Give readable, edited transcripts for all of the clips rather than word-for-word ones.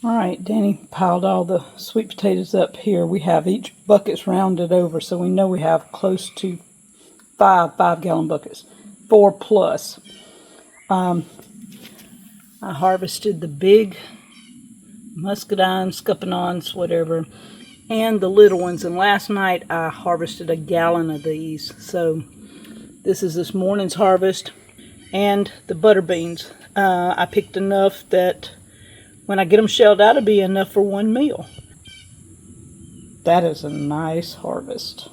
All right, Danny piled all the sweet potatoes up here. We have each bucket's rounded over, so we know we have close to five-gallon buckets, 4 plus. I harvested the big muscadines, scuppernons, whatever, and the little ones. And last night I harvested a gallon of these. So this is this morning's harvest. And the butter beans. I picked enough that when I get them shelled out, it'll be enough for one meal. That is a nice harvest.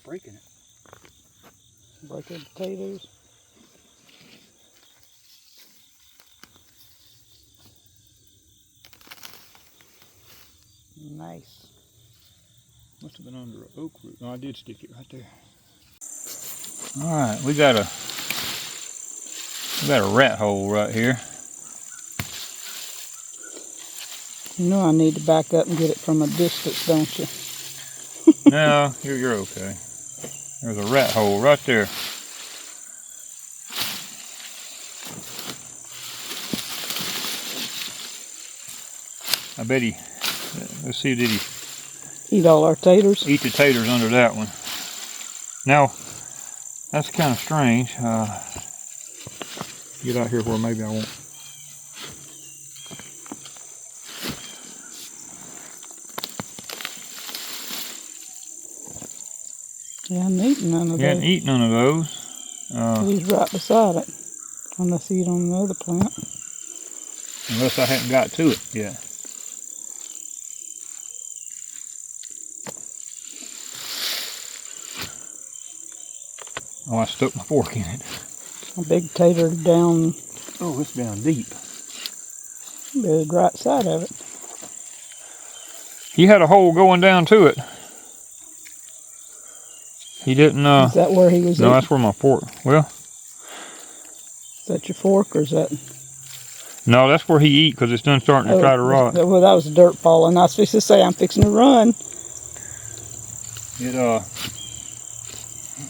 Breaking it. Breaking potatoes. Nice. Must have been under an oak root. No, I did stick it right there. All right, we got a rat hole right here. You know I need to back up and get it from a distance, don't you? No, you're okay. There's a rat hole right there. I bet he, let's see, did he eat all our taters? Eat the taters under that one. Now, that's kind of strange. Get out here where maybe I won't. Yeah, I hadn't eaten none of those. You hadn't eaten none of those. He's right beside it. Unless he eat on the other plant. Unless I hadn't got to it yet. Oh, I stuck my fork in it. A big tater down. Oh, it's down deep. The right side of it. He had a hole going down to it. He didn't. Is that where he was? No, eating? that's where my fork. Well, is that your fork or is that? No, that's where he eat because it's done starting to try to rot. Well, that was dirt falling. I was fixing to say I'm fixing to run.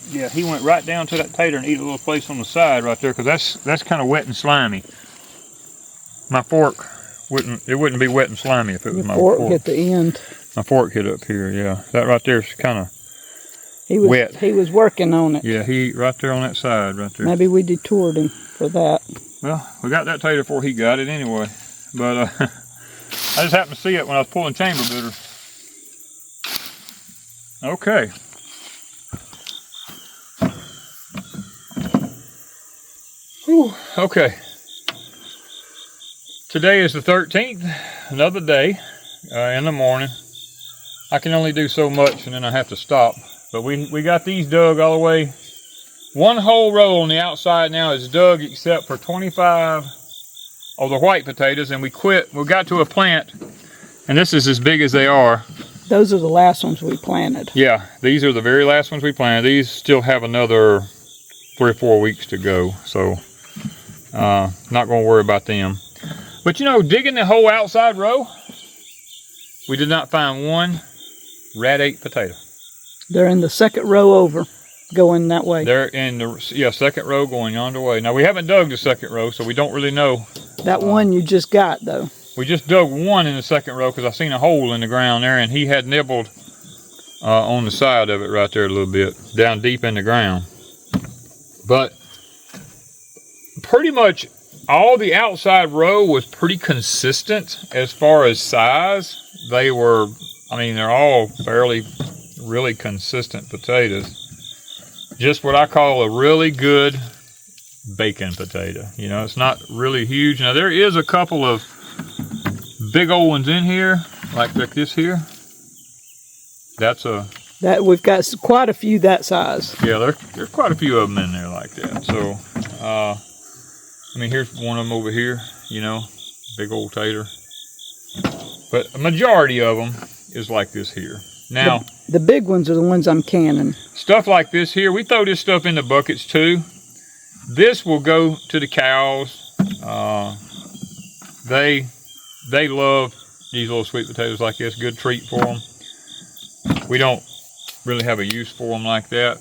Yeah, he went right down to that tater and eat a little place on the side right there because that's kind of wet and slimy. My fork wouldn't be wet and slimy if it was my fork. Your fork hit the end. My fork hit up here, yeah. That right there is kind of wet. He was working on it. Yeah, he right there on that side right there. Maybe we detoured him for that. Well, we got that tater before he got it anyway. But I just happened to see it when I was pulling chamber bitter. Okay. Whew, okay. Today is the 13th, another day in the morning. I can only do so much and then I have to stop. But we got these dug all the way. One whole row on the outside now is dug except for 25 of the white potatoes, and we got to a plant, and this is as big as they are. Those are the last ones we planted. Yeah, these are the very last ones we planted. These still have another 3 or 4 weeks to go, so not going to worry about them. But you know, digging the whole outside row, we did not find one rat-ate potato. They're in the second row over, going that way. They're in the second row going yonder way. Now we haven't dug the second row, so we don't really know. That one you just got though. We just dug one in the second row because I seen a hole in the ground there, and he had nibbled on the side of it right there a little bit, down deep in the ground. But pretty much all the outside row was pretty consistent as far as size. They were, I mean, they're all fairly, really consistent potatoes. Just what I call a really good bacon potato. You know, it's not really huge. Now there is a couple of big old ones in here, like this here. That's a That we've got quite a few that size. Yeah, there's quite a few of them in there like that. So, I mean, here's one of them over here, you know, big old tater. But a majority of them is like this here. Now, the big ones are the ones I'm canning. Stuff like this here, we throw this stuff in the buckets too. This will go to the cows. They love these little sweet potatoes like this. Good treat for them. We don't really have a use for them like that.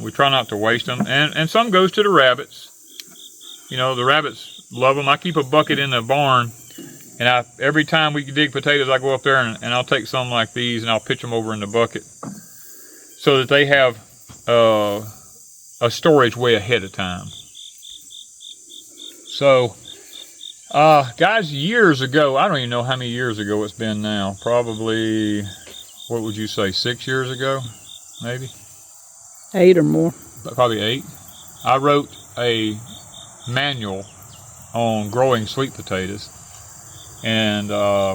We try not to waste them. And some goes to the rabbits. You know, the rabbits love them. I keep a bucket in the barn, and every time we dig potatoes, I go up there and I'll take some like these and I'll pitch them over in the bucket so that they have a storage way ahead of time. So, guys, years ago, I don't even know how many years ago it's been now. Probably, what would you say, 6 years ago, maybe? 8 or more. Probably 8. I wrote a manual on growing sweet potatoes, and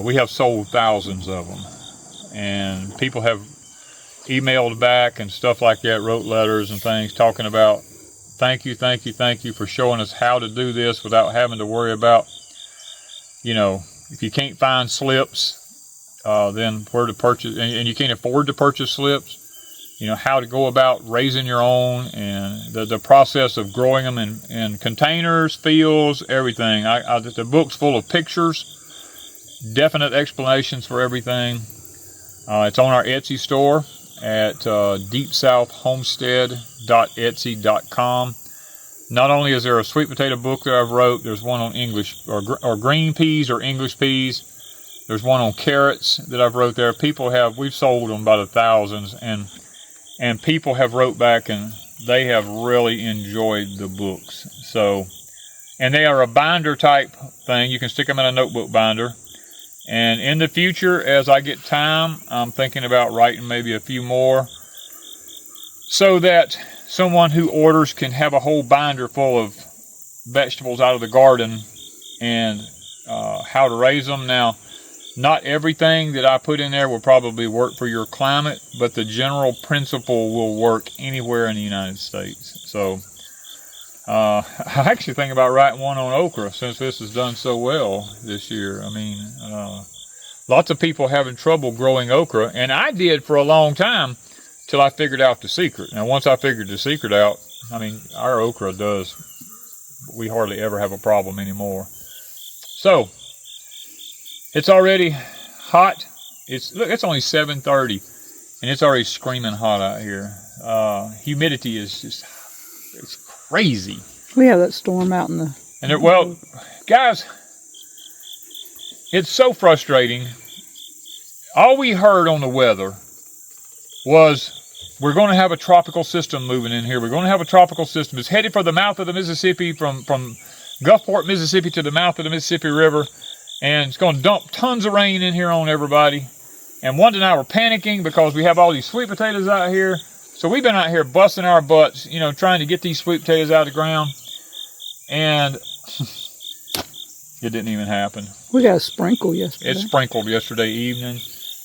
we have sold thousands of them. And people have emailed back and stuff like that, wrote letters and things talking about thank you for showing us how to do this without having to worry about, you know, if you can't find slips, then where to purchase, and you can't afford to purchase slips, you know, how to go about raising your own, and the process of growing them in containers, fields, everything. The book's full of pictures, definite explanations for everything. It's on our Etsy store at deepsouthhomestead.etsy.com. Not only is there a sweet potato book that I've wrote, there's one on English or green peas or English peas. There's one on carrots that I've wrote there. We've sold them by the thousands, and people have wrote back and they have really enjoyed the books. So, and they are a binder type thing. You can stick them in a notebook binder. And in the future, as I get time, I'm thinking about writing maybe a few more so that someone who orders can have a whole binder full of vegetables out of the garden and how to raise them. Now, not everything that I put in there will probably work for your climate, but the general principle will work anywhere in the United States. So, I actually think about writing one on okra since this has done so well this year. I mean, lots of people having trouble growing okra, and I did for a long time till I figured out the secret. Now, once I figured the secret out, I mean, our okra we hardly ever have a problem anymore. So, it's already hot. Look, it's only 7:30, and it's already screaming hot out here. Humidity is just, it's crazy. We have that storm out in the... Well, guys, it's so frustrating. All we heard on the weather was we're going to have a tropical system moving in here. We're going to have a tropical system. It's headed for the mouth of the Mississippi, from Gulfport, Mississippi to the mouth of the Mississippi River. And it's going to dump tons of rain in here on everybody. And Wanda and I were panicking because we have all these sweet potatoes out here. So we've been out here busting our butts, you know, trying to get these sweet potatoes out of the ground. And it didn't even happen. We got a sprinkle yesterday. It sprinkled yesterday evening.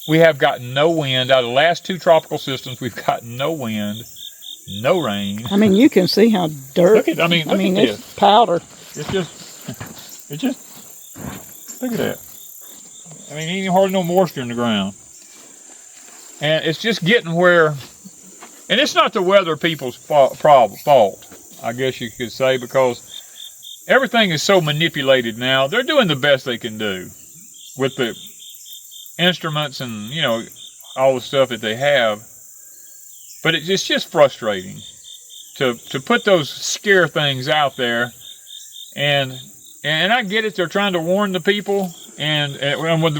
We have gotten no wind. Out of the last 2 tropical systems, we've gotten no wind, no rain. I mean, you can see how dirt. Look at it's powder. It's just, look at that. I mean, ain't hardly no moisture in the ground. And it's just getting where, and it's not the weather people's fault, I guess you could say, because everything is so manipulated now. They're doing the best they can do with the instruments and, you know, all the stuff that they have. But it's just frustrating to put those scare things out there. And I get it. They're trying to warn the people. And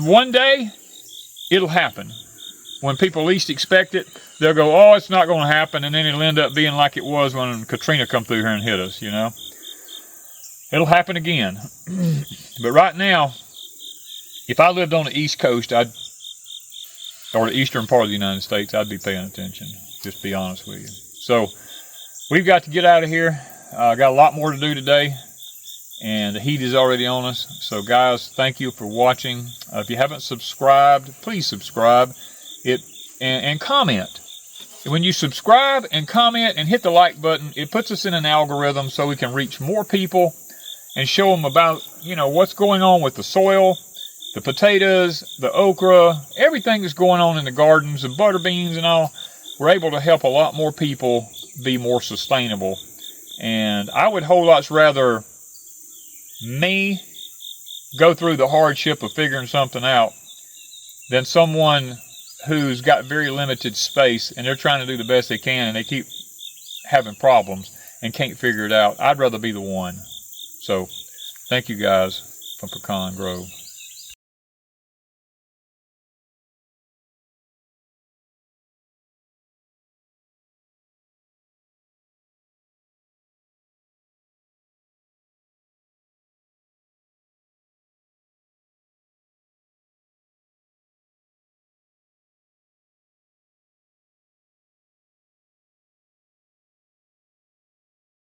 one day, it'll happen. When people least expect it, they'll go, oh, it's not going to happen. And then it'll end up being like it was when Katrina come through here and hit us, you know. It'll happen again. But right now, if I lived on the East Coast, or the eastern part of the United States, I'd be paying attention. Just be honest with you. So, we've got to get out of here. Got a lot more to do today. And the heat is already on us. So, guys, thank you for watching. If you haven't subscribed, please subscribe. And comment. when you subscribe and comment and hit the like button, it puts us in an algorithm so we can reach more people and show them about, what's going on with the soil, the potatoes, the okra, everything that's going on in the gardens, the butter beans and all. We're able to help a lot more people be more sustainable. And I would whole lots rather me go through the hardship of figuring something out than someone who's got very limited space and they're trying to do the best they can and they keep having problems and can't figure it out. I'd rather be the one. So, thank you guys from Pecan Grove.